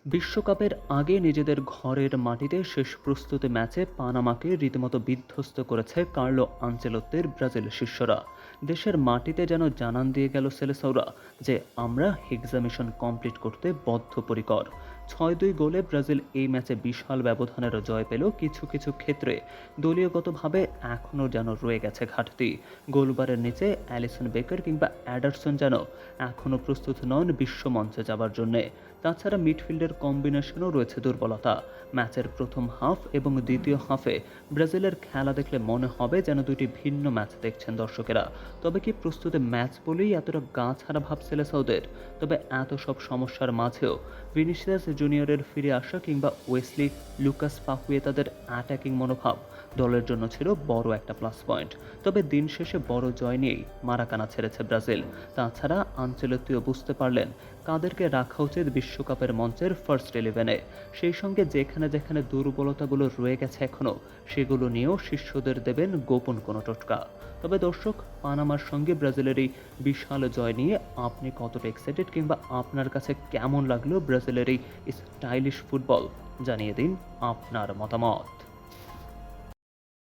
বিশ্বকাপের আগে নিজেদের ঘরের মাটিতে শেষ প্রস্তুতি ম্যাচে পানামাকে রীতিমতো বিধ্বস্ত করেছে কার্লো আনচেলত্তির ব্রাজিল শিষ্যরা। দেশের মাটিতে যেন জানান দিয়ে গেল সেলেসাওরা যে আমরা হেক্সা মিশন কমপ্লিট করতে বদ্ধপরিকর। ৬-২ গোলে ব্রাজিল এই ম্যাচে বিশাল ব্যবধানেরও জয় পেল। কিছু কিছু ক্ষেত্রে দলীয়গতভাবে এখনও যেন রয়ে গেছে ঘাটতি। গোলবারের নিচে অ্যালিসন বেকার কিংবা অ্যাডারসন যেন এখনও প্রস্তুত নন বিশ্বমঞ্চে যাবার জন্যে। তাছাড়া মিডফিল্ডের কম্বিনেশনও রয়েছে দুর্বলতা। ম্যাচের প্রথম হাফ এবং দ্বিতীয় হাফে ব্রাজিলের খেলা দেখলে মনে হবে যেন দুটি ভিন্ন ম্যাচ দেখছেন দর্শকেরা। তবে কি প্রস্তুতি ম্যাচ বলেই এতটা গা ছাড়া ভাব সেলেসাওদের? তবে এত সব সমস্যার মাঝেও ভিনিসিয়াস জুনিয়রের ফিরে আসা কিংবা ওয়েসলি লুকাস পাকুয়েতাদের অ্যাটাকিং মনোভাব দলের জন্য ছিল বড় একটা প্লাস পয়েন্ট। তবে দিন শেষে বড় জয় নিয়েই মারাকানা ছেড়েছে ব্রাজিল। তাছাড়া আনচেলত্তিও বুঝতে পারলেন কাদেরকে রাখা উচিত বিশ্বকাপের মঞ্চের ফার্স্ট ইলেভেনে। সেই সঙ্গে যেখানে যেখানে দুর্বলতাগুলো রয়ে গেছে এখনও, সেগুলো নিয়েও শিষ্যদের দেবেন গোপন কোনো টোটকা। তবে দর্শক, পানামার সঙ্গে ব্রাজিলের এই বিশাল জয় নিয়ে আপনি কতটা এক্সাইটেড কিংবা আপনার কাছে কেমন লাগলো ব্রাজিলের এই স্টাইলিশ ফুটবল? জানিয়ে দিন আপনার মতামত।